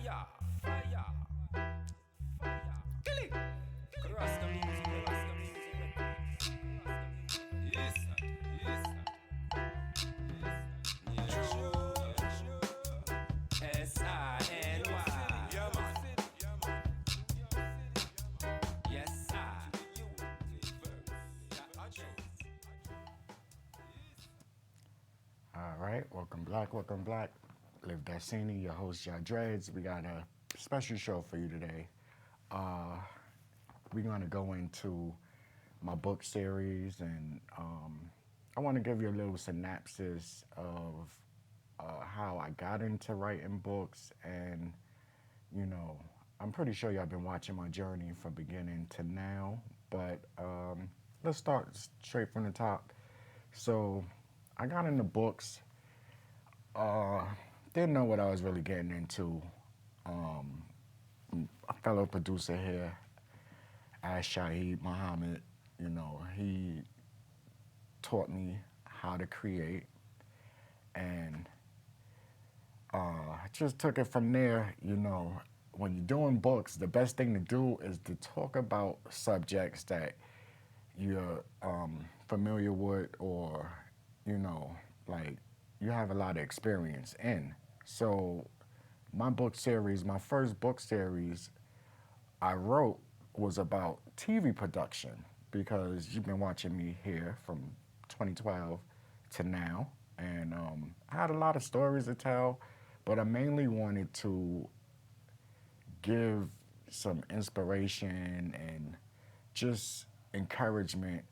Fire, fire, fire. Kill it. Rasta music, Rasta music. Yes, sir. Yes, sir. Yes, sir. Yeah, sure. S-I-N-Y. Yeah, man. Yes, sir. All right, welcome black, welcome black. Live Dassini, your host, Dreddz. We got a special show for you today. Uh, we're going to go into my book series, and I want to give you a little synopsis of how I got into writing books. And, you know, I'm pretty sure y'all been watching my journey from beginning to now, but let's start straight from the top. So, I got into books. Uh, didn't know what I was really getting into. Um, a fellow producer here, Ash Shahid Muhammad, he taught me how to create, and I just took it from there. When you're doing books, the best thing to do is to talk about subjects that you're familiar with, or you know, like you have a lot of experience in. So my first book series I wrote was about TV production, because you've been watching me here from 2012 to now, and I had a lot of stories to tell, but I mainly wanted to give some inspiration and just encouragement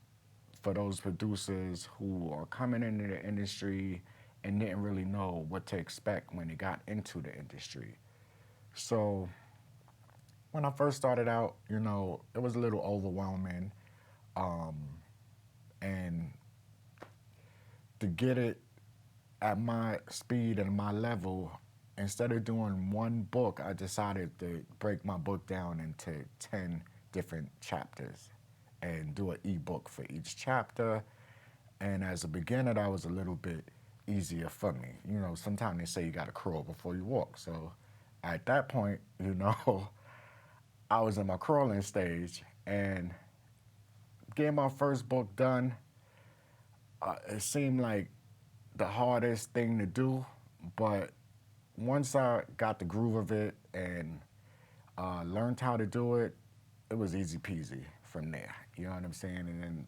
for those producers who are coming into the industry and didn't really know what to expect when they got into the industry. So when I first started out, it was a little overwhelming. Um, and to get it at my speed and my level, instead of doing one book, I decided to break my book down into 10 different chapters and do an ebook for each chapter. And as a beginner, that was a little bit easier for me. Sometimes they say you got to crawl before you walk. So at that point, I was in my crawling stage, and getting my first book done, it seemed like the hardest thing to do. But once I got the groove of it and learned how to do it, it was easy peasy from there. You know what I'm saying? And then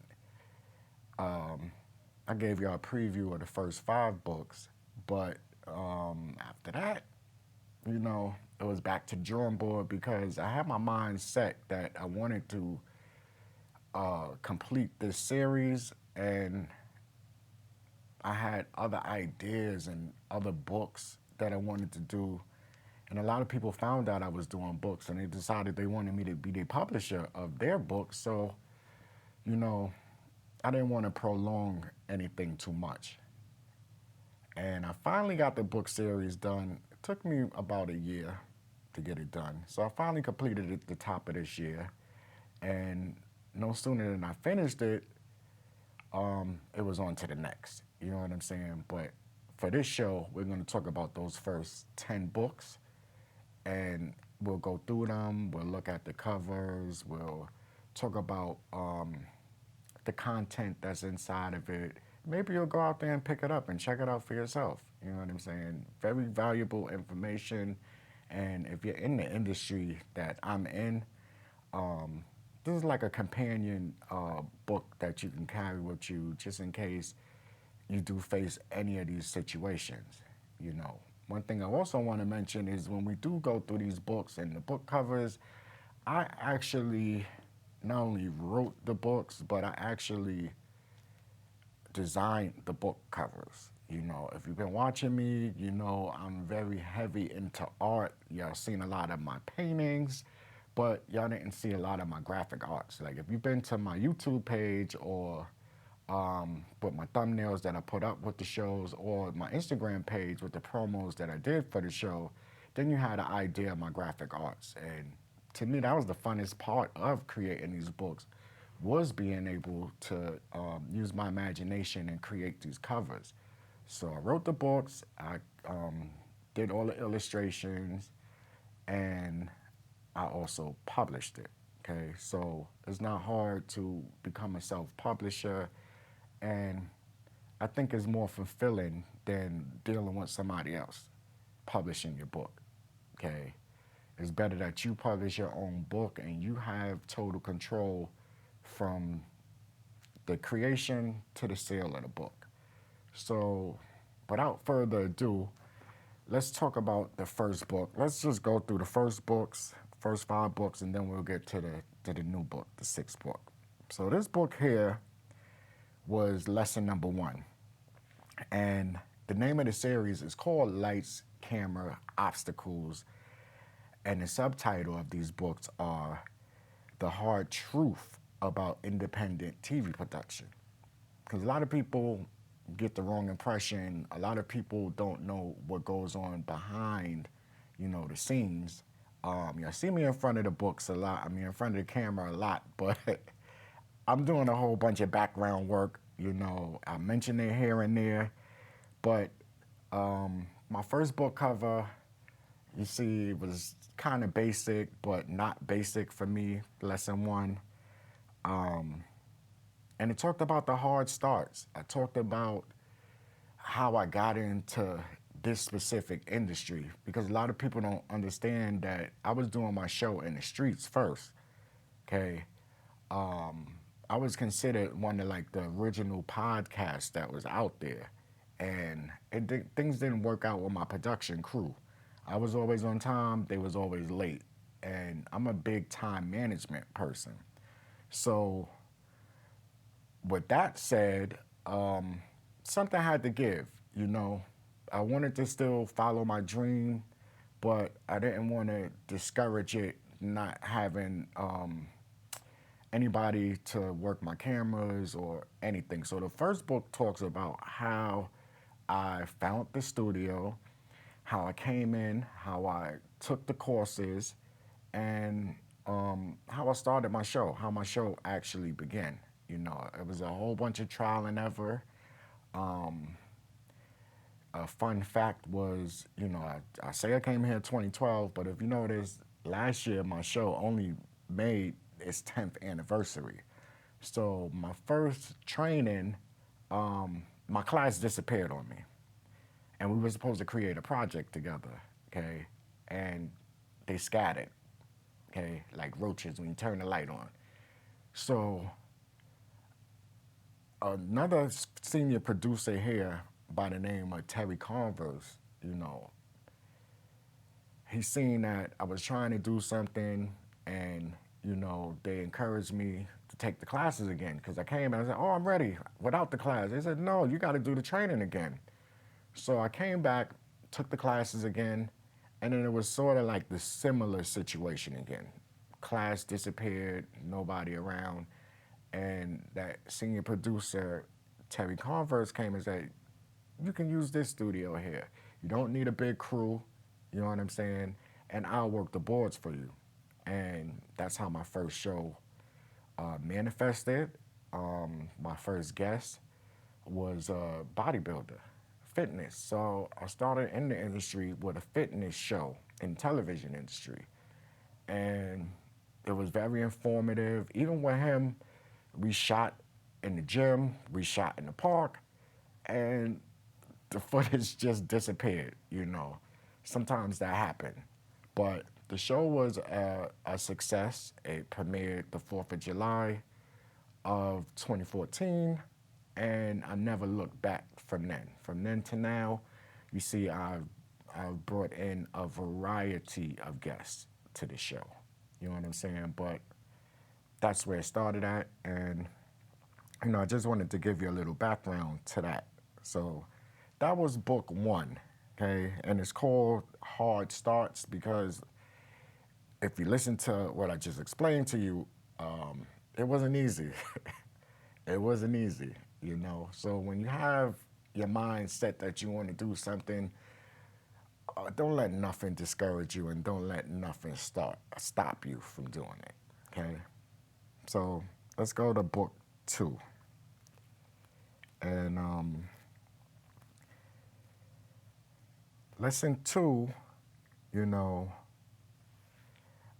I gave y'all a preview of the first 5 books, but after that, it was back to the drawing board, because I had my mind set that I wanted to complete this series, and I had other ideas and other books that I wanted to do. And a lot of people found out I was doing books, and they decided they wanted me to be the publisher of their books. So, you know, I didn't want to prolong anything too much. And I finally got the book series done. It took me about a year to get it done. So I finally completed it at the top of this year. And no sooner than I finished it, it was on to the next. You know what I'm saying? But for this show, we're going to talk about those first 10 books, and we'll go through them. We'll look at the covers. We'll talk about the content that's inside of it. Maybe you'll go out there and pick it up and check it out for yourself. You know what I'm saying? Very valuable information. And if you're in the industry that I'm in, this is like a companion book that you can carry with you, just in case you do face any of these situations. One thing I also want to mention is, when we do go through these books and the book covers, I actually not only wrote the books, but I actually designed the book covers. If you've been watching me, I'm very heavy into art. Y'all seen a lot of my paintings, but y'all didn't see a lot of my graphic arts. Like, if you've been to my YouTube page, or with my thumbnails that I put up with the shows, or my Instagram page with the promos that I did for the show, then you had an idea of my graphic arts. And to me, that was the funnest part of creating these books, was being able to use my imagination and create these covers. So I wrote the books, I did all the illustrations, and I also published it. Okay, so it's not hard to become a self-publisher, and I think it's more fulfilling than dealing with somebody else publishing your book. Okay, it's better that you publish your own book and you have total control from the creation to the sale of the book. So, without further ado, let's talk about the first book. Let's just go through the first 5 books, and then we'll get to the new book, the 6th book. So this book here was lesson number 1, and the name of the series is called Lights, Camera, Obstacles, and the subtitle of these books are The Hard Truth About Independent TV Production. Because a lot of people get the wrong impression. A lot of people don't know what goes on behind, the scenes. You see me in front of the books a lot. I mean, in front of the camera a lot, but I'm doing a whole bunch of background work. I mention it here and there, but my first book cover, you see, was kind of basic, but not basic for me, lesson 1. And it talked about the hard starts. I talked about how I got into this specific industry, because a lot of people don't understand that I was doing my show in the streets first. Okay. I was considered one of like the original podcasts that was out there, and things didn't work out with my production crew. I was always on time, they was always late, and I'm a big time management person. So with that said, something had to give. I wanted to still follow my dream, but I didn't want to discourage it, not having anybody to work my cameras or anything. So the first book talks about how I found the studio, how I came in, how I took the courses, and how I started my show, how my show actually began. It was a whole bunch of trial and error. A fun fact was, I say I came here in 2012, but if you notice, last year my show only made its 10th anniversary. So my first training, my class disappeared on me. And we were supposed to create a project together, okay? And they scattered, okay? Like roaches when you turn the light on. So another senior producer here by the name of Terry Converse, he seen that I was trying to do something, and, they encouraged me to take the classes again, because I came and I said, oh, I'm ready without the class. They said, no, you got to do the training again. So I came back, took the classes again, and then it was sort of like the similar situation again. Class disappeared, nobody around, and that senior producer, Terry Converse, came and said, you can use this studio here. You don't need a big crew, you know what I'm saying? And I'll work the boards for you. And that's how my first show manifested. My first guest was a bodybuilder, fitness. So I started in the industry with a fitness show in the television industry. And it was very informative. Even with him, we shot in the gym, we shot in the park, and the footage just disappeared, Sometimes that happened. But the show was a success. It premiered the 4th of July of 2014, and I never looked back from then. From then to now, you see I've brought in a variety of guests to the show. You know what I'm saying? But that's where it started at, and I just wanted to give you a little background to that. So that was book 1, okay? And it's called Hard Starts because if you listen to what I just explained to you, it wasn't easy. It wasn't easy, So when you have your mind set that you want to do something, don't let nothing discourage you, and don't let nothing stop you from doing it, okay? So let's go to book 2. And lesson 2,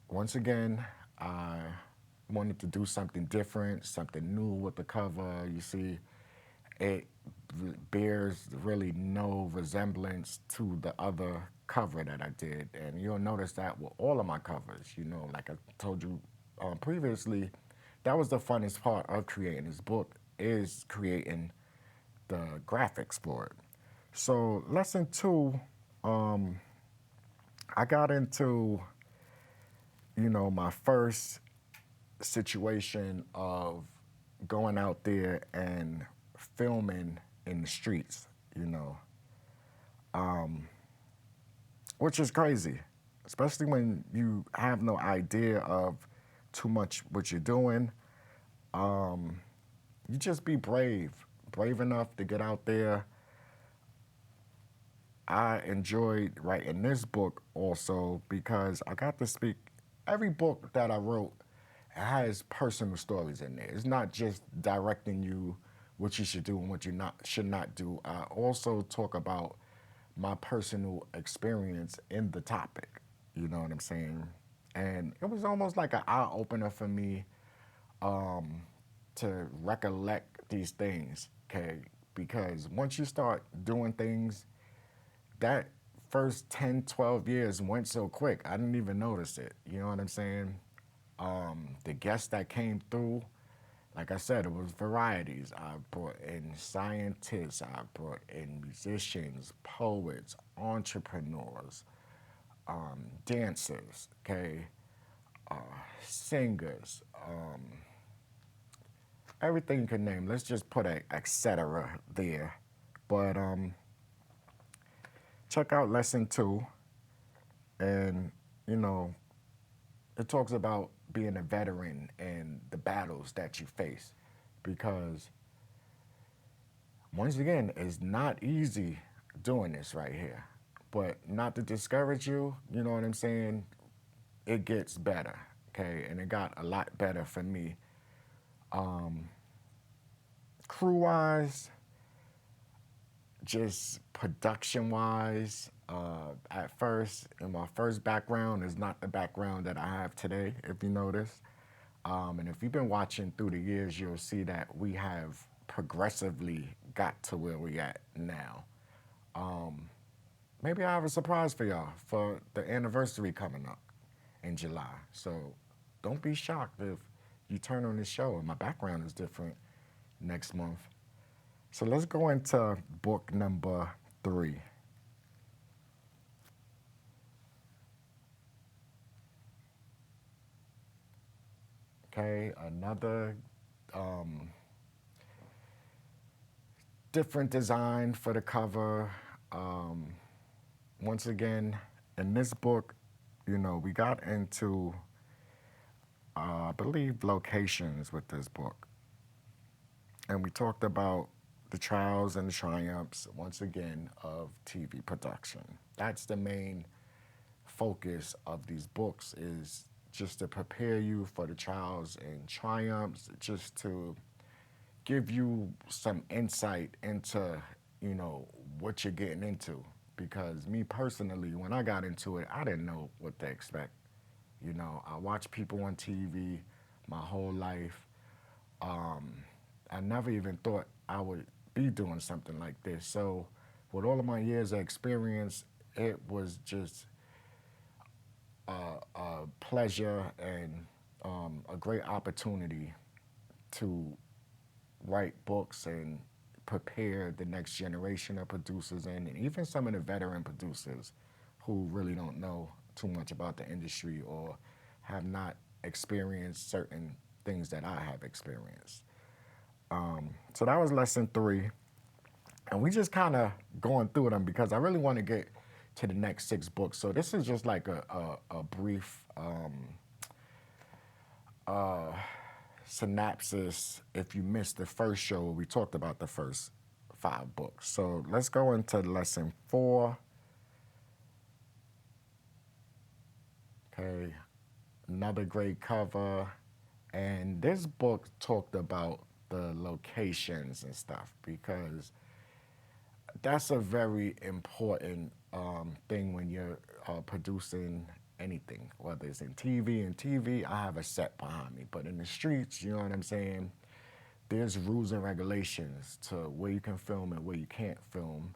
once again, I wanted to do something different, something new with the cover. You see, it bears really no resemblance to the other cover that I did. And you'll notice that with all of my covers, like I told you previously, that was the funnest part of creating this book, is creating the graphics for it. So lesson two, I got into, my first situation of going out there and filming in the streets, which is crazy, especially when you have no idea of too much what you're doing. You just be brave enough to get out there. I enjoyed writing this book also because I got to speak. Every book that I wrote has personal stories in there. It's not just directing you what you should do and what you should not do. I also talk about my personal experience in the topic. You know what I'm saying? And it was almost like an eye opener for me to recollect these things, okay? Because once you start doing things, that first 10, 12 years went so quick, I didn't even notice it. You know what I'm saying? The guests that came through, like I said, it was varieties. I brought in scientists, I brought in musicians, poets, entrepreneurs, dancers, okay, singers, everything you can name. Let's just put a etc. there. But check out lesson two, and it talks about being a veteran and the battles that you face, because once again, it's not easy doing this right here. But not to discourage you, you know what I'm saying? It gets better, okay? And it got a lot better for me. Crew-wise, just production-wise, at first, in my first background is not the background that I have today, if you notice. And if you've been watching through the years, you'll see that we have progressively got to where we at now. Maybe I have a surprise for y'all for the anniversary coming up in July. So don't be shocked if you turn on this show and my background is different next month. So let's go into book number 3. Okay, another different design for the cover. Once again, in this book, we got into, I believe, locations with this book. And we talked about the trials and the triumphs, once again, of TV production. That's the main focus of these books, is just to prepare you for the trials and triumphs, just to give you some insight into, what you're getting into. Because me personally, when I got into it, I didn't know what to expect. I watched people on TV my whole life. I never even thought I would be doing something like this. So with all of my years of experience, it was just a pleasure and a great opportunity to write books and prepare the next generation of producers and even some of the veteran producers who really don't know too much about the industry or have not experienced certain things that I have experienced. So that was lesson 3. And we just kind of going through them because I really want to get to the next 6 books. So this is just like a brief synopsis. If you missed the first show, we talked about the first 5 books. So let's go into lesson 4. Okay, another great cover. And this book talked about the locations and stuff, because that's a very important thing when you're producing anything, whether it's in TV. In TV, I have a set behind me, but in the streets, you know what I'm saying, there's rules and regulations to where you can film and where you can't film.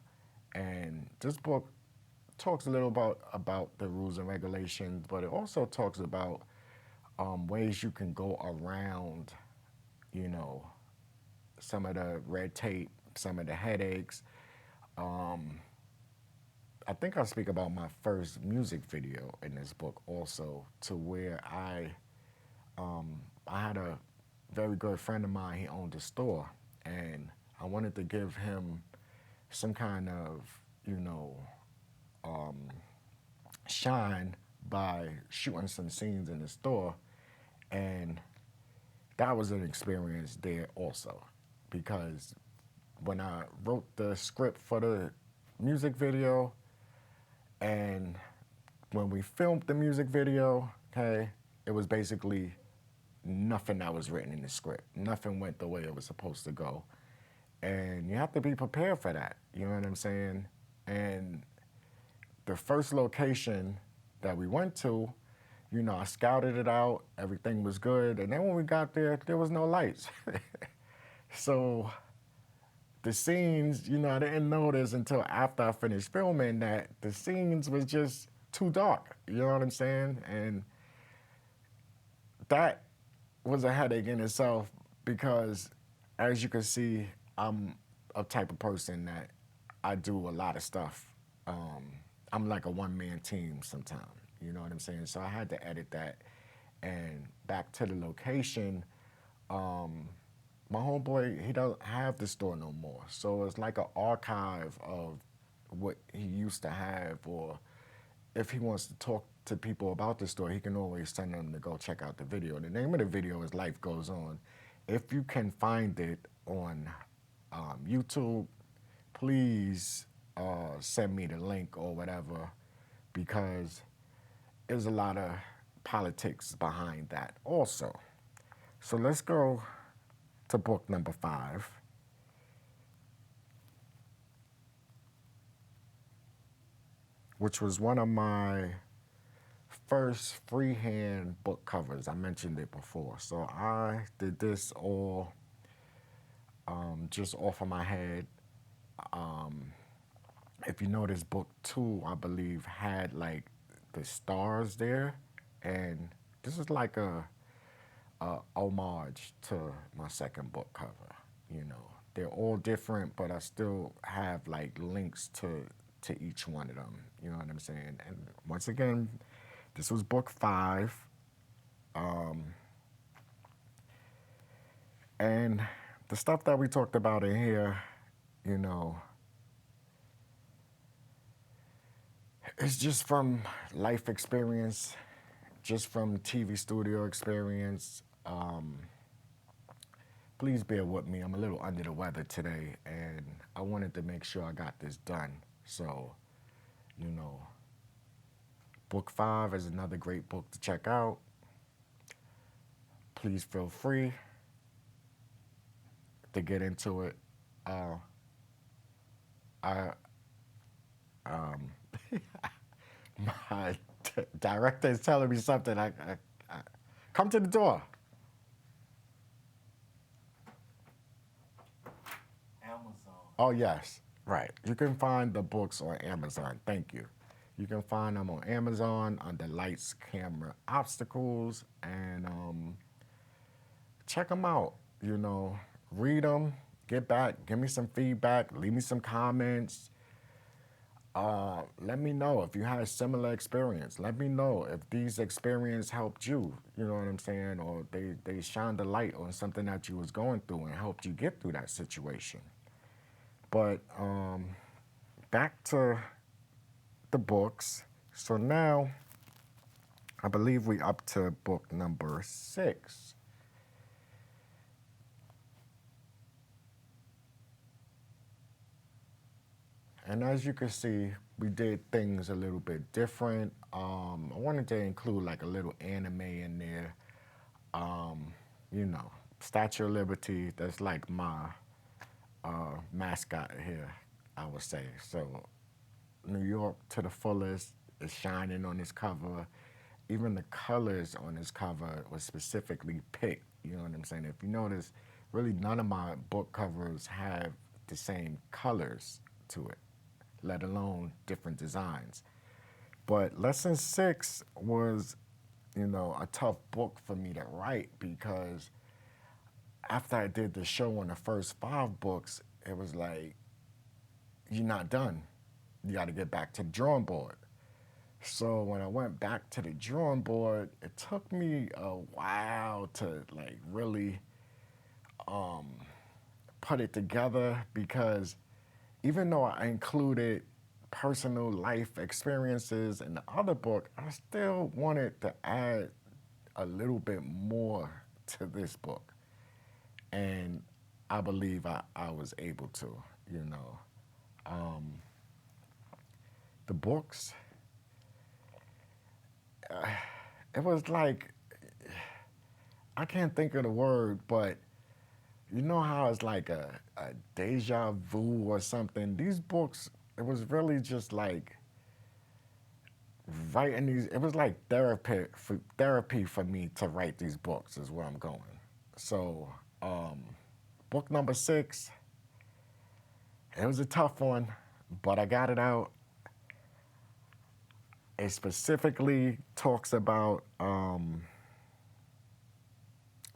And this book talks a little about the rules and regulations, but it also talks about ways you can go around, you know, some of the red tape, some of the headaches. I think I speak about my first music video in this book also, to where I had a very good friend of mine. He owned a store, and I wanted to give him some kind of, you know, shine by shooting some scenes in the store. And that was an experience there also, because when I wrote the script for the music video and when we filmed the music video, okay, it was basically nothing that was written in the script. Nothing went the way it was supposed to go. And you have to be prepared for that, you know what I'm saying? And the first location that we went to, you know, I scouted it out, everything was good, and then when we got there, there was no lights. So the scenes, you know, I didn't notice until after I finished filming that the scenes was just too dark, you know what I'm saying? And that was a headache in itself because, as you can see, I'm a type of person that I do a lot of stuff. I'm like a one-man team sometimes, you know what I'm saying? So I had to edit that. And back to the location, my homeboy, he doesn't have the store no more. So it's like an archive of what he used to have, or if he wants to talk to people about the store, he can always send them to go check out the video. The name of the video is Life Goes On. If you can find it on YouTube, please send me the link or whatever, because there's a lot of politics behind that also. So let's go to book number 5. Which was one of my first freehand book covers. I mentioned it before. So I did this all just off of my head. If you notice, book 2, I believe, had like the stars there. And this is like a homage to my second book cover, you know. They're all different, but I still have like links to each one of them, you know what I'm saying? And once again, this was book 5. And the stuff that we talked about in here, you know, it's just from life experience, just from TV studio experience. Please bear with me. I'm a little under the weather today, and I wanted to make sure I got this done. So, you know, book 5 is another great book to check out. Please feel free to get into it. My director is telling me something. I come to the door. Amazon. Oh, yes, right. You can find the books on Amazon. Thank you. You can find them on Amazon under Lights, Camera, Obstacles, and check them out. You know, read them, get back, give me some feedback, leave me some comments. Let me know if you had a similar experience. Let me know if these experiences helped you, you know what I'm saying, or they shined a light on something that you was going through and helped you get through that situation. But back to the books. So now, I believe we up to book number 6. And as you can see, we did things a little bit different. I wanted to include like a little anime in there. You know, Statue of Liberty, that's like my mascot here, I would say. So New York to the fullest is shining on this cover. even the colors on this cover was specifically picked. You know what I'm saying? If you notice, really none of my book covers have the same colors to it, let alone different designs. But lesson 6 was, a tough book for me to write because after I did the show on the first 5 books, it was like, you're not done. You got to get back to the drawing board. So when I went back to the drawing board, it took me a while to like really put it together because even though I included personal life experiences in the other book, I still wanted to add a little bit more to this book. And I believe I was able to, The books, it was like, I can't think of the word, but you know how it's like a deja vu or something? These books, it was really just like writing these, it was like therapy for me to write these books is where I'm going. So, book number 6, it was a tough one, but I got it out. It specifically talks about,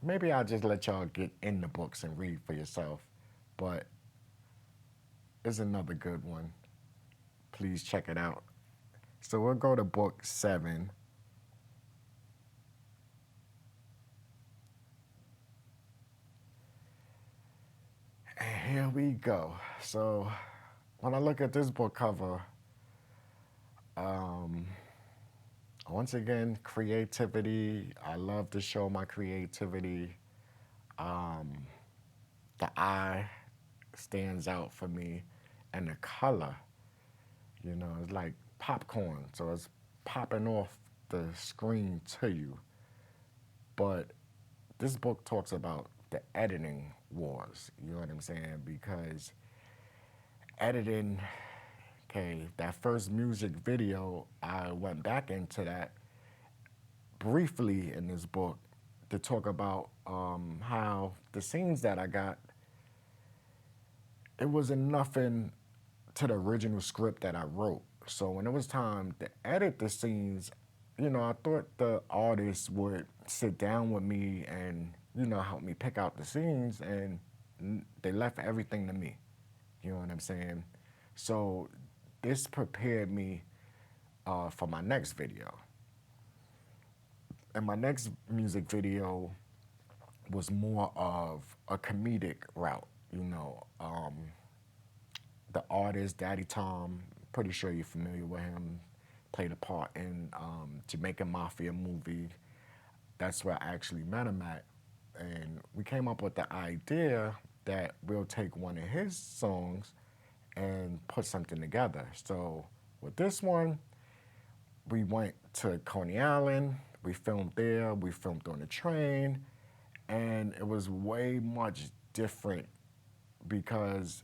maybe I'll just let y'all get in the books and read for yourself, but it's another good one. Please check it out. So we'll go to book 7. And here we go. So when I look at this book cover, once again, creativity. I love to show my creativity. The eye stands out for me, and the color, it's like popcorn, so it's popping off the screen to you. But this book talks about the editing wars, you know what I'm saying? Because editing, okay, that first music video, I went back into that briefly in this book to talk about how the scenes that I got, it wasn't nothing to the original script that I wrote. So when it was time to edit the scenes, I thought the artist would sit down with me and, help me pick out the scenes, and they left everything to me. You know what I'm saying? So this prepared me for my next video. And my next music video was more of a comedic route, the artist, Daddy Tom, pretty sure you're familiar with him, played a part in Jamaican Mafia movie. That's where I actually met him at. And we came up with the idea that we'll take one of his songs and put something together. So with this one, we went to Coney Island, we filmed there, we filmed on the train, and it was way much different because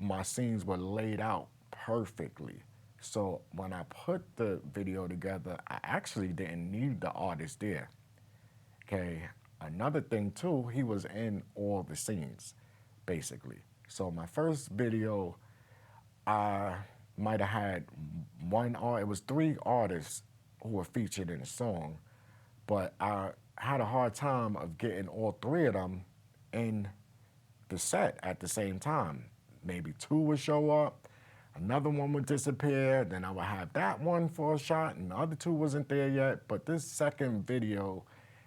my scenes were laid out perfectly. So when I put the video together, I actually didn't need the artist there. Okay, another thing too, he was in all the scenes, basically. So my first video, I might have had it was 3 artists who were featured in the song, but I had a hard time of getting all 3 of them in the set at the same time. Maybe 2 would show up, another one would disappear, then I would have that one for a shot, and the other 2 wasn't there yet. But this second video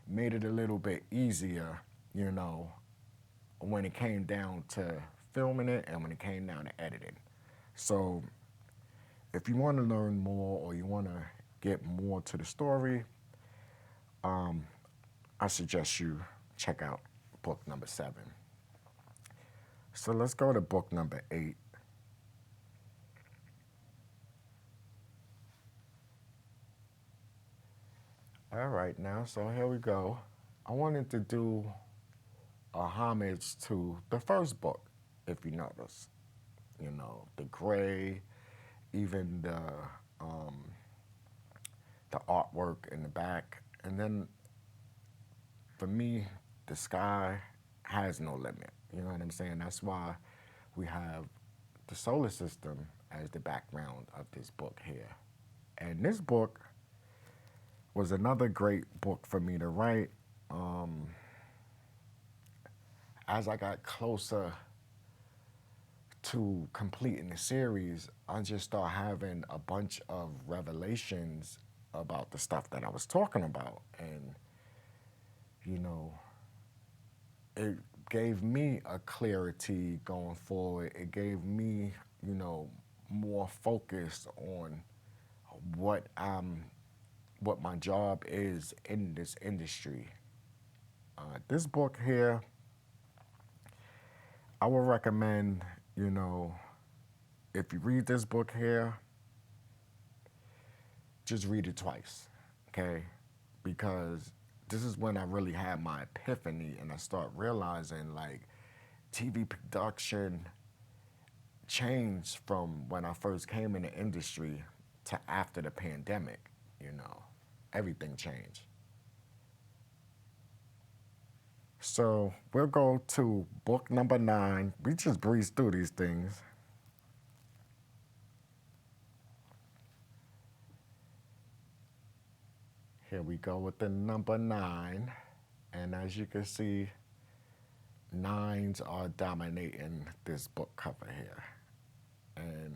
made it a little bit easier, when it came down to filming it and when it came down to editing. So if you want to learn more or you want to get more to the story, I suggest you check out book number 7. So let's go to book number 8. All right, now, so here we go. I wanted to do a homage to the first book, if you notice. The gray, even the artwork in the back. And then for me, the sky has no limit. You know what I'm saying? That's why we have the solar system as the background of this book here. And this book was another great book for me to write. As I got closer to completing the series, I just started having a bunch of revelations about the stuff that I was talking about. And, you know, it gave me a clarity going forward. It gave me, you know, more focus on what my job is in this industry. This book here, I would recommend, you know, if you read this book here, just read it twice, okay? Because this is when I really had my epiphany and I start realizing like TV production changed from when I first came in the industry to after the pandemic, you know, everything changed. So we'll go to book number 9. We just breeze through these things. Here we go with the number 9. And as you can see, 9s are dominating this book cover here. And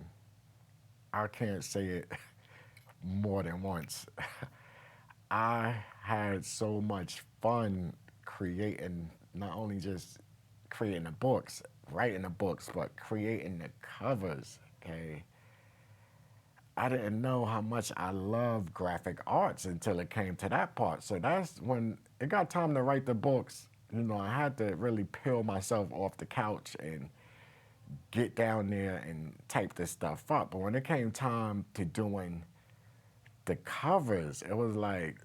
I can't say it more than once. I had so much fun creating, not only just creating the books, writing the books, but creating the covers, okay? I didn't know how much I love graphic arts until it came to that part. So that's when it got time to write the books. You know, I had to really peel myself off the couch and get down there and type this stuff up. But when it came time to doing the covers, it was like,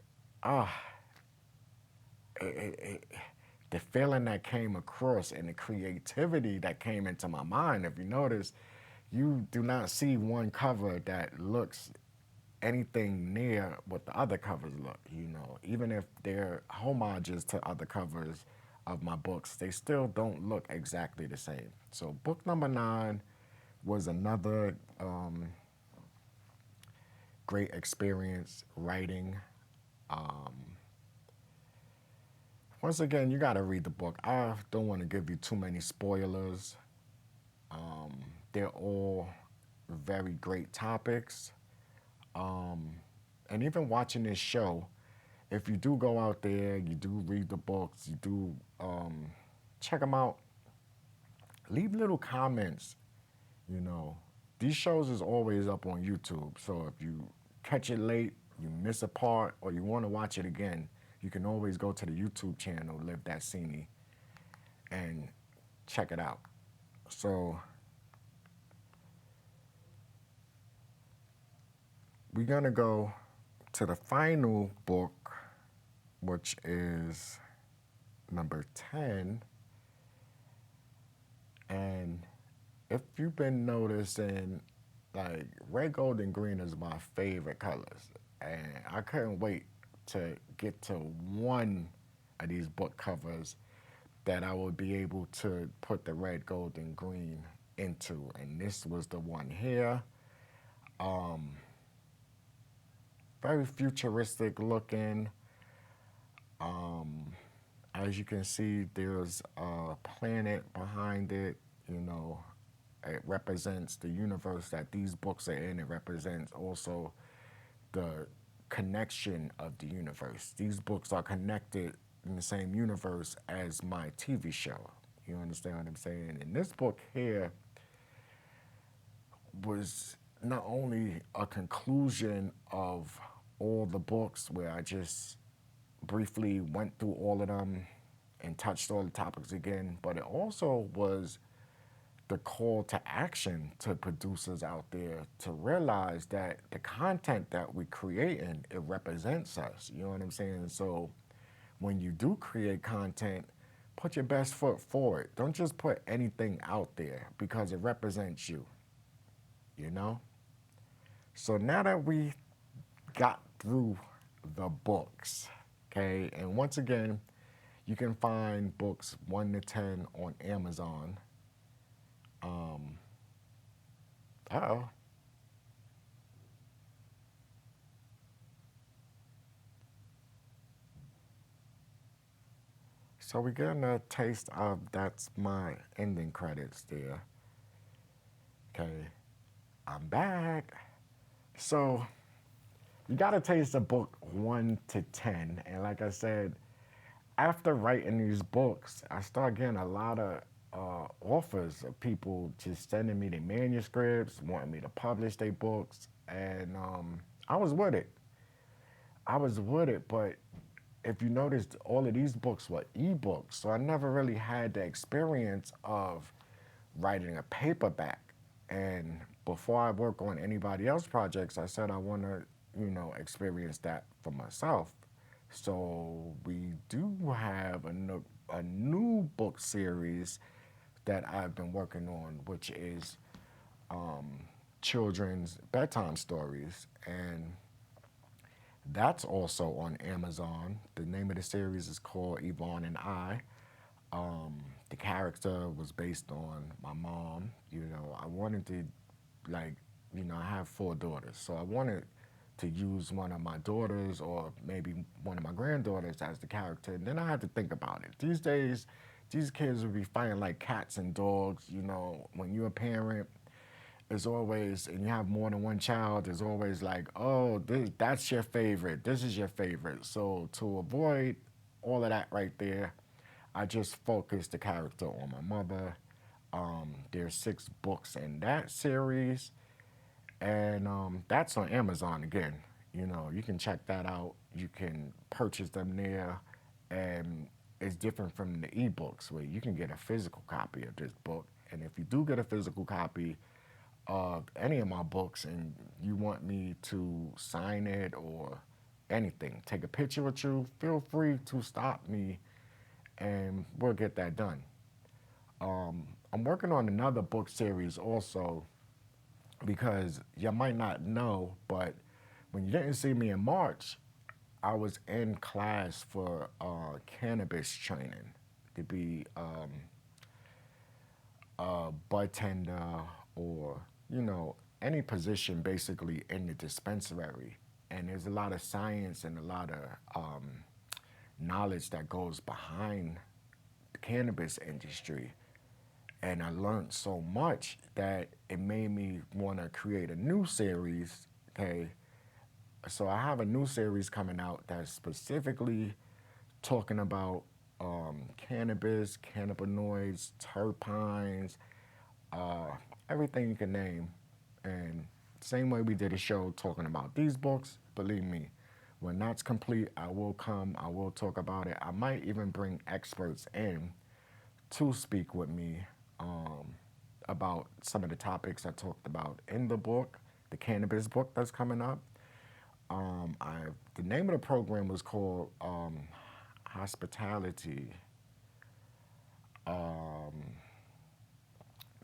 the feeling that came across and the creativity that came into my mind. If you notice, you do not see one cover that looks anything near what the other covers look, you know. Even if they're homages to other covers of my books, they still don't look exactly the same. So book number 9 was another great experience writing. Once again, you got to read the book. I don't want to give you too many spoilers. They're all very great topics. And even watching this show, if you do go out there, you do read the books, you do check them out, leave little comments, you know. These shows is always up on YouTube, so if you catch it late, you miss a part, or you want to watch it again, you can always go to the YouTube channel, Live That Scene, and check it out. So we're gonna go to the final book, which is number 10. And if you've been noticing, like, red, gold, and green is my favorite colors. And I couldn't wait to get to one of these book covers that I would be able to put the red, gold, and green into. And this was the one here. Very futuristic looking. As you can see, there's a planet behind it, you know. It represents the universe that these books are in. It represents also the connection of the universe. These books are connected in the same universe as my TV show. You understand what I'm saying? And this book here was not only a conclusion of all the books where I just briefly went through all of them and touched all the topics again, but it also was the call to action to producers out there to realize that the content that we're creating, it represents us. You know what I'm saying? So when you do create content, put your best foot forward. Don't just put anything out there because it represents you, you know? So now that we got through the books. Okay, and once again, you can find books 1 to 10 on Amazon. Uh-oh. So we're getting a taste of that's my ending credits there. Okay, I'm back. So you gotta taste a book 1 to 10. And like I said, after writing these books, I started getting a lot of offers of people just sending me their manuscripts, wanting me to publish their books. And I was with it. I was with it, but if you noticed, all of these books were ebooks, so I never really had the experience of writing a paperback. And before I work on anybody else's projects, I said I want to, experience that for myself. So we do have a new book series that I've been working on, which is children's bedtime stories. And that's also on Amazon. The name of the series is called Yvonne and I. The character was based on my mom. I wanted to, I have 4 daughters, so I wanted to use one of my daughters or maybe one of my granddaughters as the character. And then I had to think about it. These days, these kids would be fighting like cats and dogs. When you're a parent, it's always, and you have more than one child, it's always like, oh, that's your favorite, this is your favorite. So to avoid all of that right there, I just focused the character on my mother. There's 6 books in that series, and that's on Amazon again. You can check that out. You can purchase them there, and it's different from the ebooks where you can get a physical copy of this book. And if you do get a physical copy of any of my books and you want me to sign it or anything, take a picture with you, feel free to stop me and we'll get that done. I'm working on another book series also because you might not know, but when you didn't see me in March, I was in class for cannabis training to be a bartender or, any position basically in the dispensary. And there's a lot of science and a lot of knowledge that goes behind the cannabis industry. And I learned so much that it made me want to create a new series, okay? So I have a new series coming out that's specifically talking about cannabis, cannabinoids, terpenes, everything you can name. And same way we did a show talking about these books, believe me, when that's complete, I will talk about it. I might even bring experts in to speak with me about some of the topics I talked about in the book, the cannabis book that's coming up. The name of the program was called Hospitality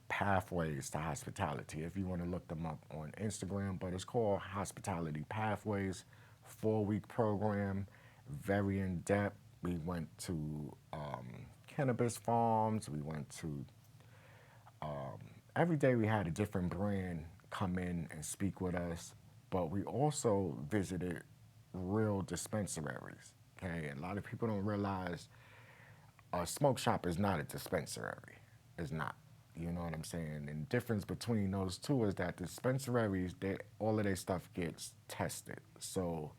Pathways to Hospitality, if you want to look them up on Instagram. But it's called Hospitality Pathways, 4-week program, very in-depth. We went to cannabis farms. We went to, every day we had a different brand come in and speak with us. But we also visited real dispensaries, okay? A lot of people don't realize a smoke shop is not a dispensary. It's not. You know what I'm saying? And the difference between those two is that dispensaries, all of their stuff gets tested. So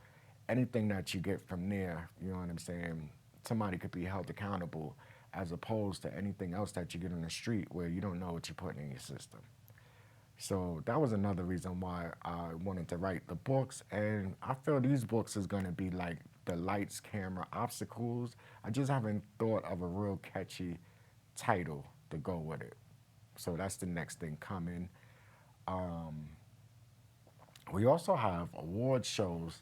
anything that you get from there, you know what I'm saying, somebody could be held accountable as opposed to anything else that you get on the street where you don't know what you're putting in your system. So that was another reason why I wanted to write the books. And I feel these books is going to be like the lights, camera, obstacles. I just haven't thought of a real catchy title to go with it. So that's the next thing coming. We also have award shows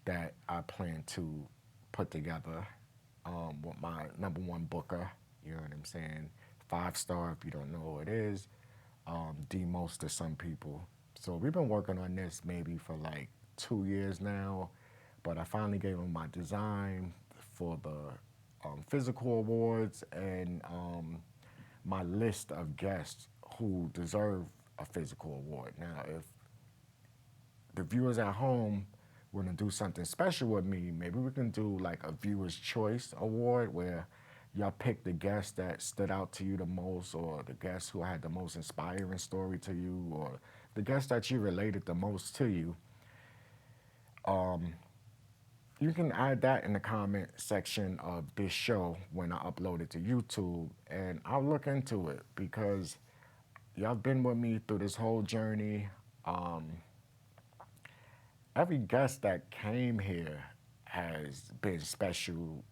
that I plan to put together with my #1 booker. You know what I'm saying? 5-star if you don't know who it is. D most to some people. So we've been working on this maybe for like 2 years now, but I finally gave him my design for the physical awards and my list of guests who deserve a physical award. Now, if the viewers at home want to do something special with me, maybe we can do like a viewer's choice award where y'all pick the guest that stood out to you the most, or the guest who had the most inspiring story to you, or the guest that you related the most to you. You can add that in the comment section of this show when I upload it to YouTube, and I'll look into it because y'all been with me through this whole journey. Every guest that came here has been special.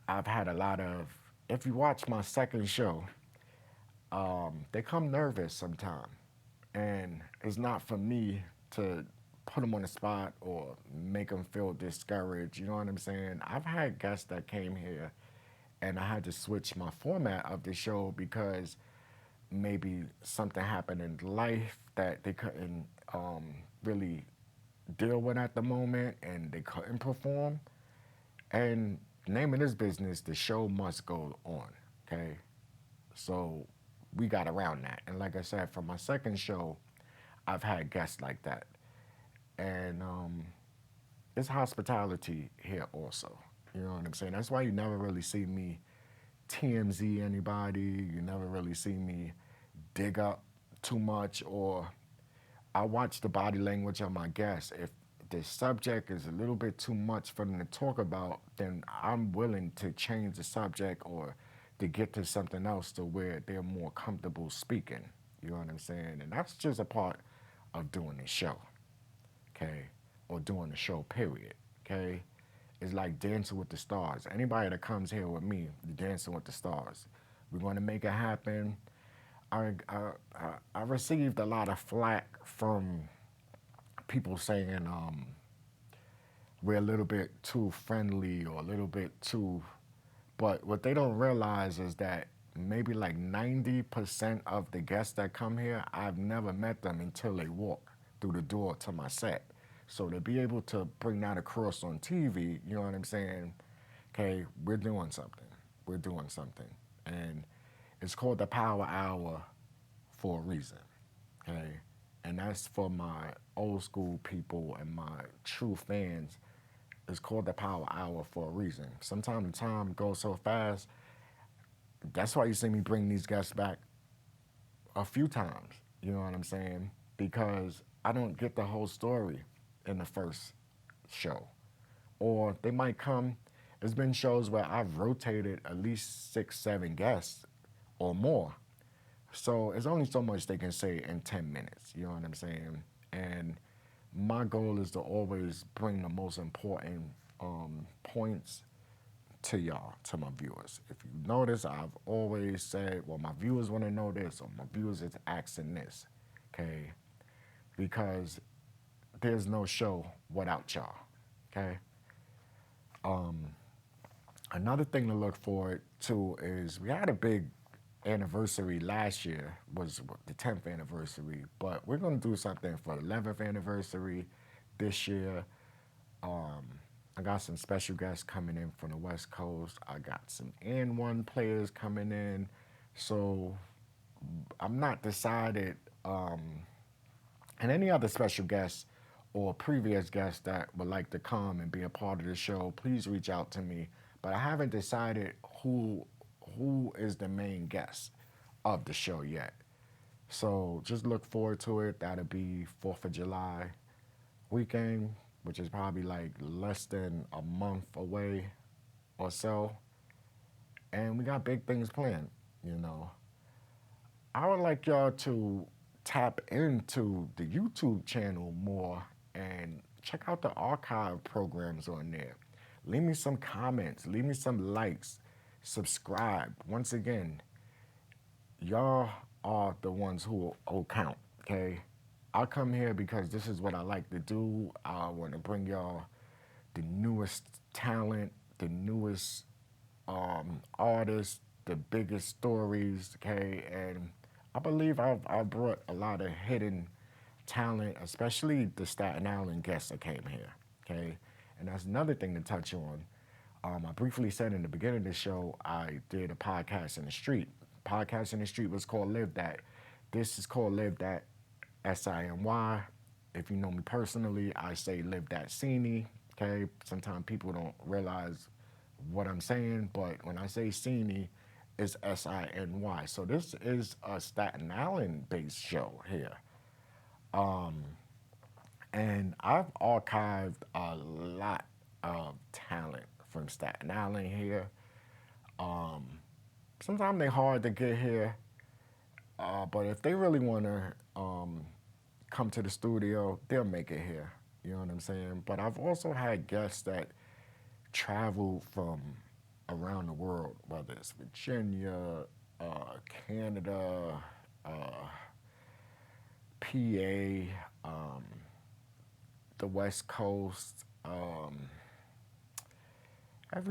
I've had a lot of, if you watch my second show, they come nervous sometimes. And it's not for me to put them on the spot or make them feel discouraged. You know what I'm saying? I've had guests that came here and I had to switch my format of the show because maybe something happened in life that they couldn't really deal with at the moment and they couldn't perform. And name of this business, the show must go on, okay? So we got around that. And like I said, for my second show, I've had guests like that. And it's hospitality here also. You know what I'm saying? That's why you never really see me TMZ anybody. You never really see me dig up too much, or I watch the body language of my guests. If the subject is a little bit too much for them to talk about, then I'm willing to change the subject or to get to something else to where they're more comfortable speaking. You know what I'm saying? And that's just a part of doing the show, okay? Or doing the show, period, okay? It's like Dancing with the Stars. Anybody that comes here with me, you're Dancing with the Stars. We're going to make it happen. I received a lot of flack from people saying we're a little bit too friendly or a little bit too, but what they don't realize is that maybe like 90% of the guests that come here, I've never met them until they walk through the door to my set. So to be able to bring that across on TV, you know what I'm saying? Okay, we're doing something. We're doing something. And it's called the Power Hour for a reason, okay? And that's for my old school people and my true fans. It's called the Power Hour for a reason. Sometimes the time goes so fast. That's why you see me bring these guests back a few times, you know what I'm saying? Because I don't get the whole story in the first show. Or they might come, there's been shows where I've rotated at least 6, 7 guests or more. So it's only so much they can say in 10 minutes, you know what I'm saying? And my goal is to always bring the most important points to y'all, to my viewers. If you notice, I've always said, well, my viewers want to know this, or my viewers is asking this, okay? Because there's no show without y'all, okay? Another thing to look forward to is we had a big anniversary last year, was the 10th anniversary, but we're going to do something for the 11th anniversary this year. I got some special guests coming in from the West Coast. I got some N1 players coming in. So I'm not decided, and any other special guests or previous guests that would like to come and be a part of the show, please reach out to me. But I haven't decided who is the main guest of the show yet. So just look forward to it. That'll be 4th of July weekend, which is probably like less than a month away or so. And we got big things planned, you know. I would like y'all to tap into the YouTube channel more and check out the archive programs on there. Leave me some comments, leave me some likes, subscribe. Once again, y'all are the ones who count, okay? I come here because this is what I like to do. I want to bring y'all the newest talent, the newest artists, the biggest stories, okay? And I believe I've brought a lot of hidden talent, especially the Staten Island guests that came here, okay? And that's another thing to touch on. I briefly said in the beginning of the show, I did a podcast in the street. Podcast in the street was called Live That. This is called Live That, SINY. If you know me personally, I say Live That Sini, okay? Sometimes people don't realize what I'm saying, but when I say Sini, it's SINY. So this is a Staten Island-based show here. And I've archived a lot of talent from Staten Island here. Sometimes they're hard to get here, but if they really want to come to the studio, they'll make it here. You know what I'm saying? But I've also had guests that travel from around the world, whether it's Virginia, Canada, PA, the West Coast,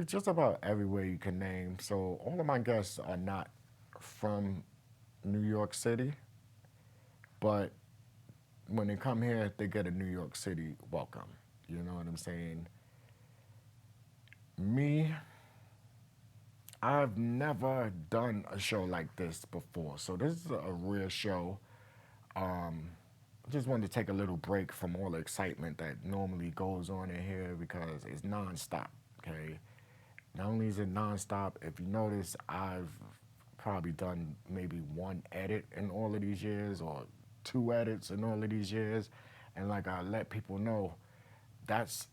just about everywhere you can name. So all of my guests are not from New York City, but when they come here, they get a New York City welcome. You know what I'm saying? Me, I've never done a show like this before, so this is a real show. I just wanted to take a little break from all the excitement that normally goes on in here because it's nonstop, okay? Not only is it nonstop, if you notice, I've probably done maybe one edit in all of these years or 2 edits in all of these years. And like I let people know, that's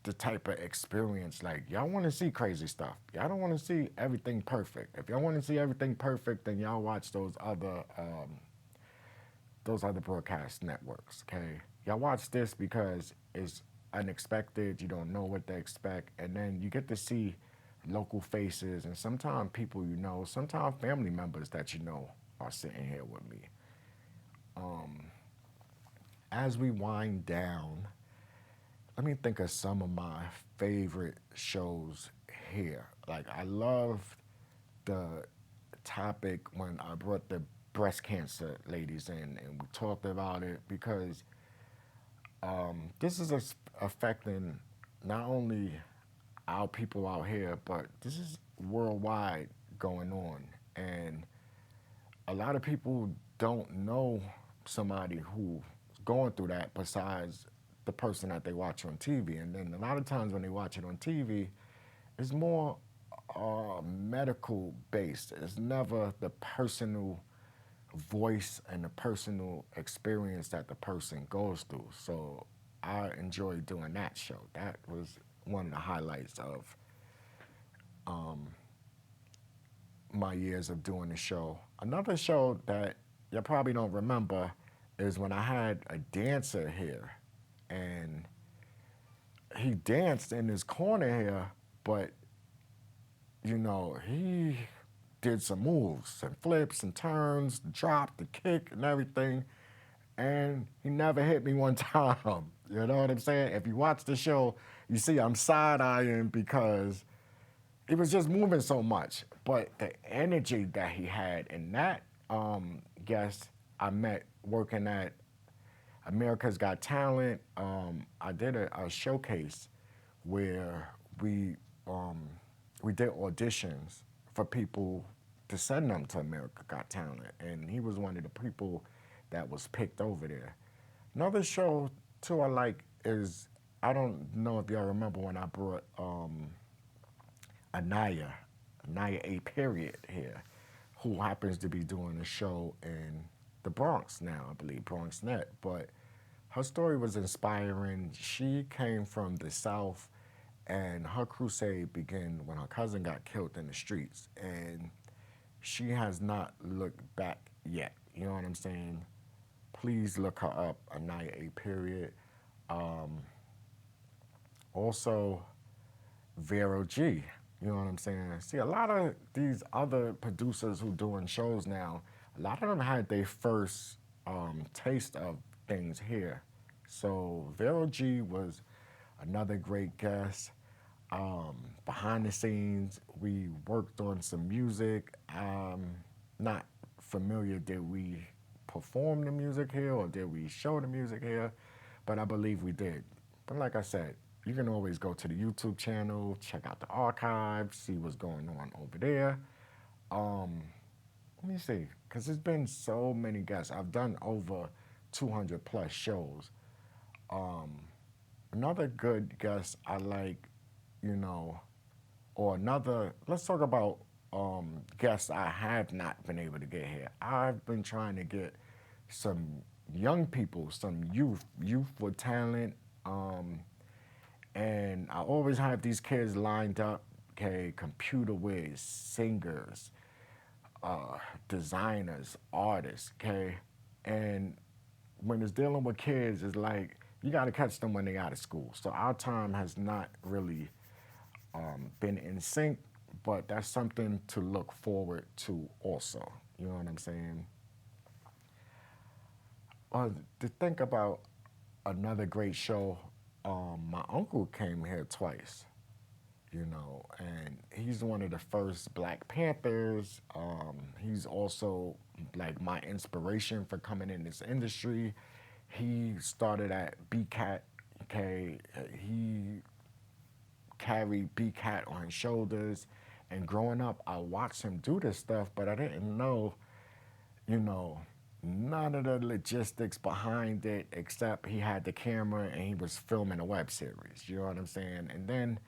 the type of experience. Like, y'all want to see crazy stuff. Y'all don't want to see everything perfect. If y'all want to see everything perfect, then y'all watch those other broadcast networks, okay? Y'all watch this because it's unexpected. You don't know what to expect. And then you get to see local faces and sometimes people you know, sometimes family members that you know are sitting here with me. As we wind down, let me think of some of my favorite shows here. Like, I loved the topic when I brought the breast cancer ladies in and we talked about it because this is affecting not only our people out here, but this is worldwide going on. And a lot of people don't know somebody who's going through that besides the person that they watch on TV. And then a lot of times when they watch it on TV, it's more medical based. It's never the personal voice and the personal experience that the person goes through. So I enjoy doing that show. That was one of the highlights of my years of doing the show. Another show that you probably don't remember is when I had a dancer here, and he danced in his corner here, but you know, he did some moves and flips and turns, dropped the kick and everything, and he never hit me one time. You know what I'm saying? If you watch the show, you see I'm side-eyeing because he was just moving so much. But the energy that he had, and that guest I met working at America's Got Talent, I did a showcase where we did auditions for people to send them to America Got Talent, and he was one of the people that was picked over there. Another show too I like is, I don't know if y'all remember when I brought Anaya A. Period here, who happens to be doing a show in the Bronx now, I believe, Bronx Net. But her story was inspiring. She came from the South, and her crusade began when her cousin got killed in the streets, and she has not looked back yet. You know what I'm saying? Please look her up, Anaya A. Period. Also, Vero G. You know what I'm saying? See, a lot of these other producers who doing shows now, a lot of them had their first taste of things here. So Vero G was another great guest. Behind the scenes, we worked on some music. Not familiar, did we perform the music here or did we show the music here? But I believe we did. But like I said, you can always go to the YouTube channel, check out the archives, see what's going on over there. Um, Let me see, because there's been so many guests. I've done over 200 plus shows. Um, Another good guest I like, you know, or another, let's talk about guests I have not been able to get here. I've been trying to get some young people, some youth with talent, and I always have these kids lined up, okay, computer whiz, singers, designers, artists, okay? And when it's dealing with kids, it's like you got to catch them when they out of school. So our time has not really been in sync, but that's something to look forward to also. You know what I'm saying? To think about another great show, my uncle came here twice, you know, and he's one of the first Black Panthers. He's also like my inspiration for coming in this industry. He started at BCAT, okay? He carried BCAT on his shoulders, and growing up, I watched him do this stuff, but I didn't know, you know, none of the logistics behind it except he had the camera and he was filming a web series, you know what I'm saying? And then,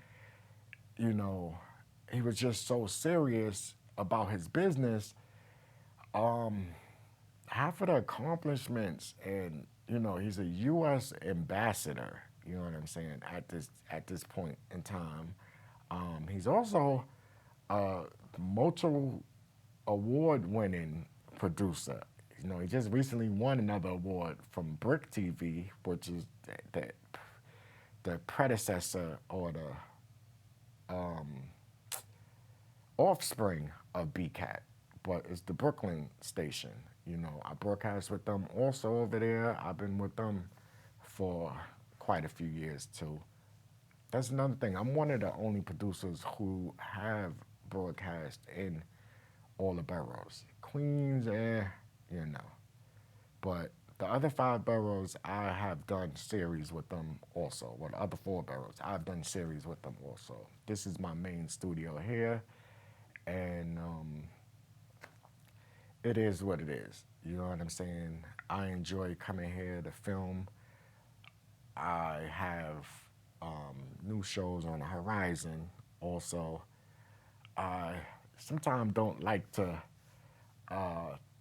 you know, he was just so serious about his business. Half of the accomplishments, and you know, he's a U.S. ambassador. You know what I'm saying? At this point in time, he's also a multiple award-winning producer. You know, he just recently won another award from Brick TV, which is the predecessor or the offspring of BCAT, but it's the Brooklyn station. You know, I broadcast with them also over there. I've been with them for quite a few years too. That's another thing. I'm one of the only producers who have broadcast in all the boroughs. Queens, you know. But the other 5 boroughs, I have done series with them also. Well, the other 4 boroughs, I've done series with them also. This is my main studio here, and it is what it is. You know what I'm saying? I enjoy coming here to film. I have new shows on the horizon also. I sometimes don't like to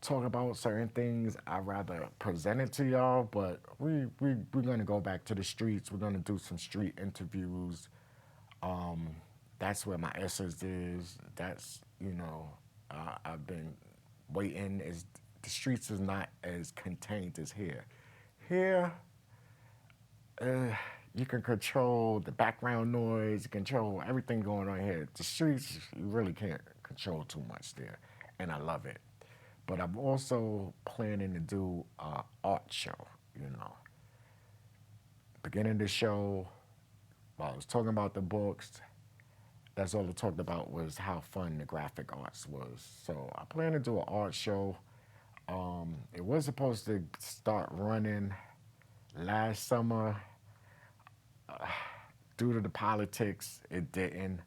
talk about certain things. I'd rather present it to y'all, but we're going to go back to the streets. We're going to do some street interviews. That's where my essence is. That's, you know, I've been waiting. The streets is not as contained as here. Here, you can control the background noise, you control everything going on here. The streets, you really can't control too much there, and I love it. But I'm also planning to do an art show, you know. Beginning the show, while I was talking about the books, that's all I talked about was how fun the graphic arts was. So I plan to do an art show. It was supposed to start running last summer. Due to the politics, it didn't.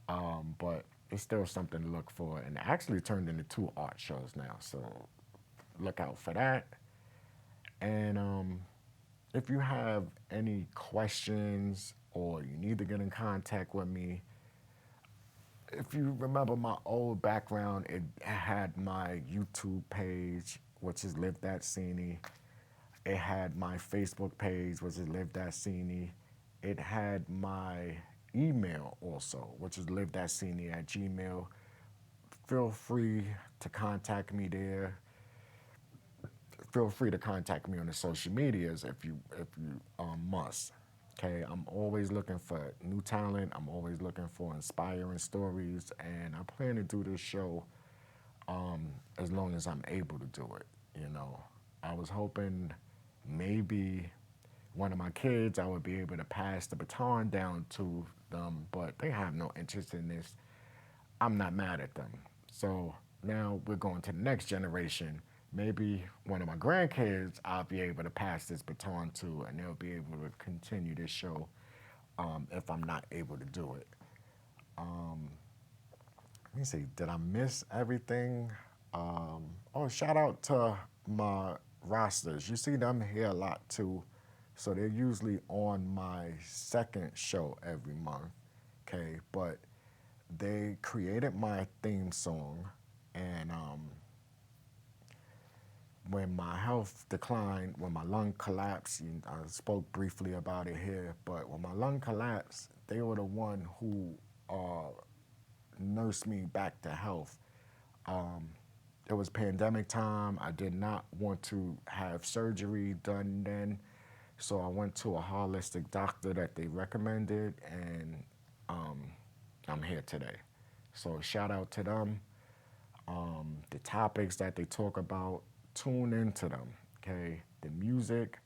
But it's still something to look for. And it actually turned into 2 art shows now. So look out for that. And if you have any questions or you need to get in contact with me, if you remember my old background, it had my YouTube page, which is Live That Scene. It had my Facebook page, which is Live That Scene. It had my email also, which is livethatscene@gmail. Feel free to contact me there. Feel free to contact me on the social medias if you must. Okay, I'm always looking for new talent. I'm always looking for inspiring stories, and I plan to do this show as long as I'm able to do it. You know, I was hoping maybe one of my kids, I would be able to pass the baton down to them, but they have no interest in this. I'm not mad at them. So now we're going to the next generation. maybe one of my grandkids I'll be able to pass this baton to, and they'll be able to continue this show if I'm not able to do it. Let me see, did I miss everything? Oh, shout out to my rosters. You see them here a lot too. So they're usually on my second show every month, okay? But they created my theme song, and when my health declined, when my lung collapsed, I spoke briefly about it here, but when my lung collapsed, they were the one who nursed me back to health. It was pandemic time. I did not want to have surgery done then, so I went to a holistic doctor that they recommended, and I'm here today. So shout out to them. The topics that they talk about, tune into them, okay? The music,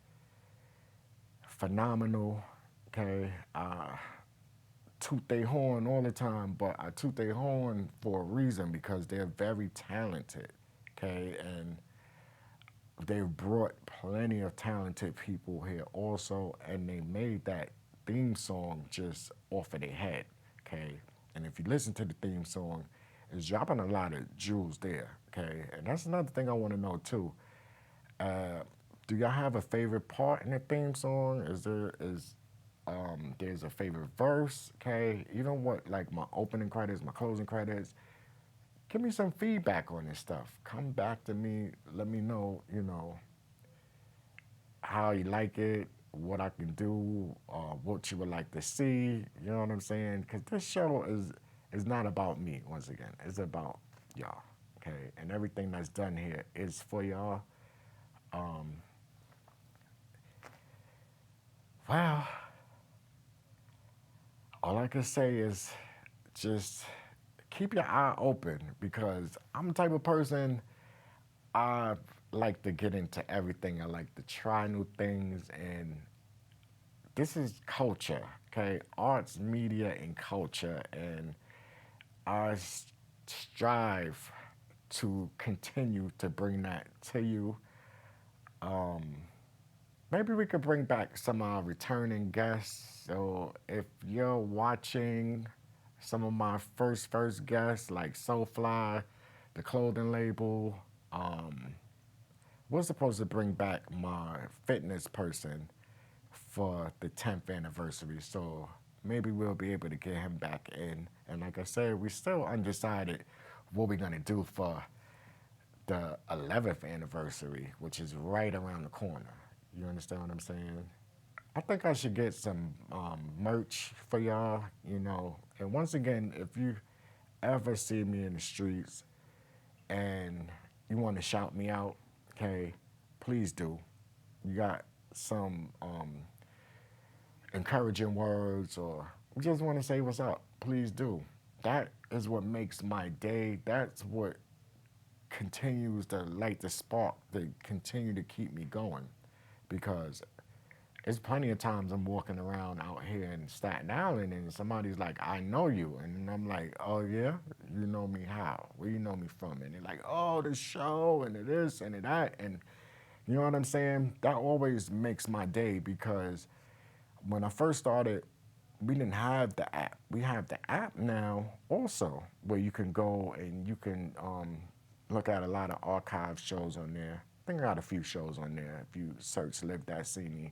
phenomenal, okay? I toot their horn all the time, but I toot their horn for a reason, because they're very talented, okay? And they've brought plenty of talented people here also, and they made that theme song just off of their head, okay? And if you listen to the theme song, it's dropping a lot of jewels there, okay? And that's another thing I want to know too. Do y'all have a favorite part in the theme song? There's a favorite verse, okay? Even what, like my opening credits, my closing credits. Give me some feedback on this stuff. Come back to me, let me know, how you like it, what I can do, what you would like to see, you know what I'm saying? Because this show is not about me, once again. It's about y'all, okay? And everything that's done here is for y'all. Well, all I can say is just keep your eye open, because I'm the type of person, I like to get into everything. I like to try new things, and this is culture, okay? Arts, media, and culture, and I strive to continue to bring that to you. Maybe we could bring back some of our returning guests. So if you're watching some of my first guests, like Soulfly, the clothing label, we're supposed to bring back my fitness person for the 10th anniversary. So maybe we'll be able to get him back in. And like I said, we're still undecided what we're gonna do for the 11th anniversary, which is right around the corner. You understand what I'm saying? I think I should get some merch for y'all, And once again, if you ever see me in the streets and you want to shout me out, okay, please do. You got some encouraging words, or you just want to say what's up, please do. That is what makes my day. That's what continues to light the spark to continue to keep me going, because there's plenty of times I'm walking around out here in Staten Island and somebody's like, I know you. And I'm like, oh yeah? You know me how? Where you know me from? And they're like, oh, the show and it is and it that. And you know what I'm saying? That always makes my day, because when I first started, we didn't have the app. We have the app now also, where you can go and you can look at a lot of archive shows on there. I think I got a few shows on there if you search Live That See Me.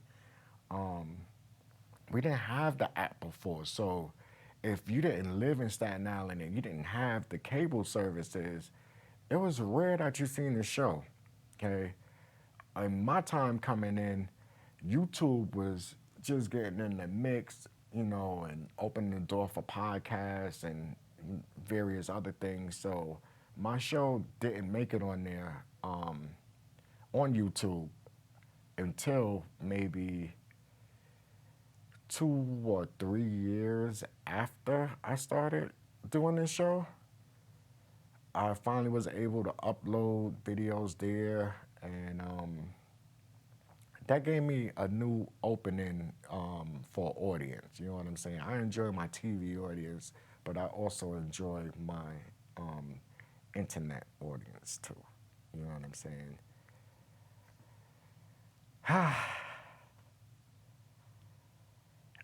We didn't have the app before, so if you didn't live in Staten Island and you didn't have the cable services, it was rare that you seen the show, okay? In my time coming in, YouTube was just getting in the mix, and opening the door for podcasts and various other things. So my show didn't make it on there on YouTube until maybe 2 or 3 years after I started doing this show. I finally was able to upload videos there, and that gave me a new opening for audience. You know what I'm saying? I enjoy my TV audience, but I also enjoy my internet audience too. You know what I'm saying?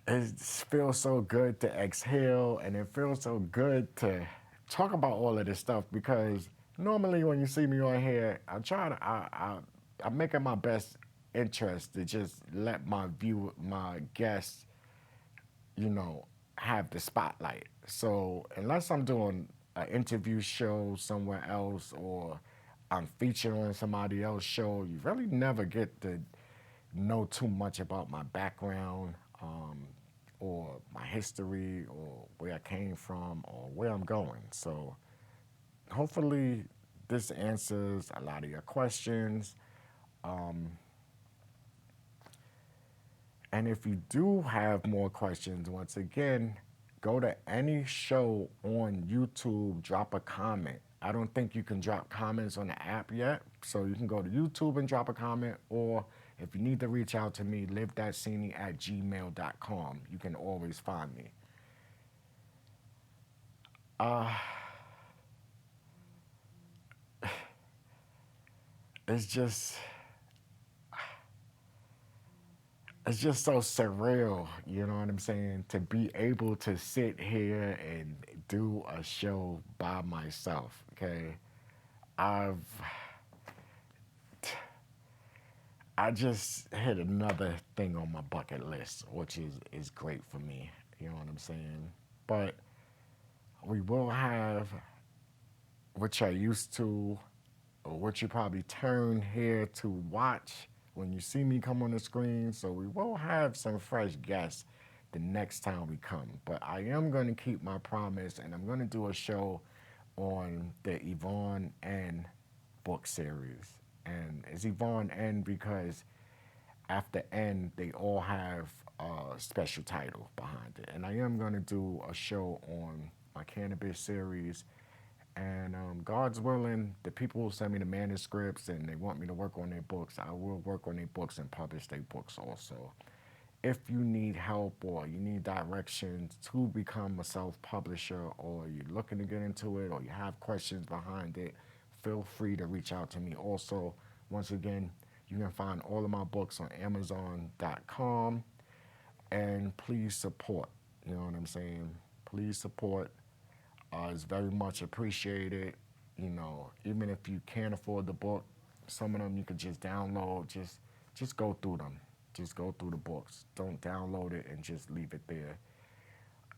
It feels so good to exhale, and it feels so good to talk about all of this stuff because normally when you see me on here, I'm making my best interest to just let my guests, you know, have the spotlight. So unless I'm doing an interview show somewhere else or I'm featuring on somebody else's show, you really never get to know too much about my background, or my history or where I came from or where I'm going. So hopefully this answers a lot of your questions. And if you do have more questions, once again, go to any show on YouTube, drop a comment. I don't think you can drop comments on the app yet, so you can go to YouTube and drop a comment, or if you need to reach out to me, livethatscene@gmail.com. You can always find me. It's just it's just so surreal, you know what I'm saying, to be able to sit here and do a show by myself, okay? I've I just hit another thing on my bucket list, which is great for me, you know what I'm saying? But we will have what you're used to, or what you probably turn here to watch when you see me come on the screen. So we will have some fresh guests the next time we come. But I am going to keep my promise, and I'm going to do a show on the Yvonne N book series. And it's Yvonne N because after N, they all have a special title behind it. And I am going to do a show on my cannabis series. And God's willing, the people will send me the manuscripts and they want me to work on their books. I will work on their books and publish their books also. If you need help or you need directions to become a self-publisher, or you're looking to get into it, or you have questions behind it, feel free to reach out to me. Also, once again, you can find all of my books on Amazon.com. And please support, you know what I'm saying? Please support. It's very much appreciated. You know, even if you can't afford the book, some of them you could just download. Just go through them. Just go through the books. Don't download it and just leave it there.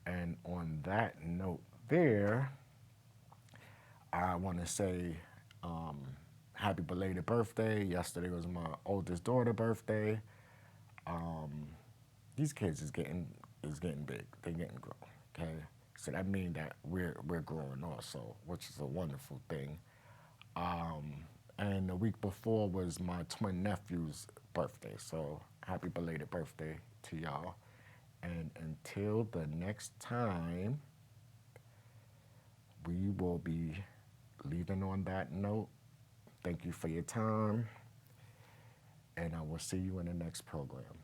And on that note there, I want to say happy belated birthday. Yesterday was my oldest daughter's birthday. These kids is getting big. They're getting grown. Okay, so that means that we're growing also, which is a wonderful thing. And the week before was my twin nephew's birthday. So happy belated birthday to y'all. And until the next time, we will be leaving on that note. Thank you for your time, and I will see you in the next program.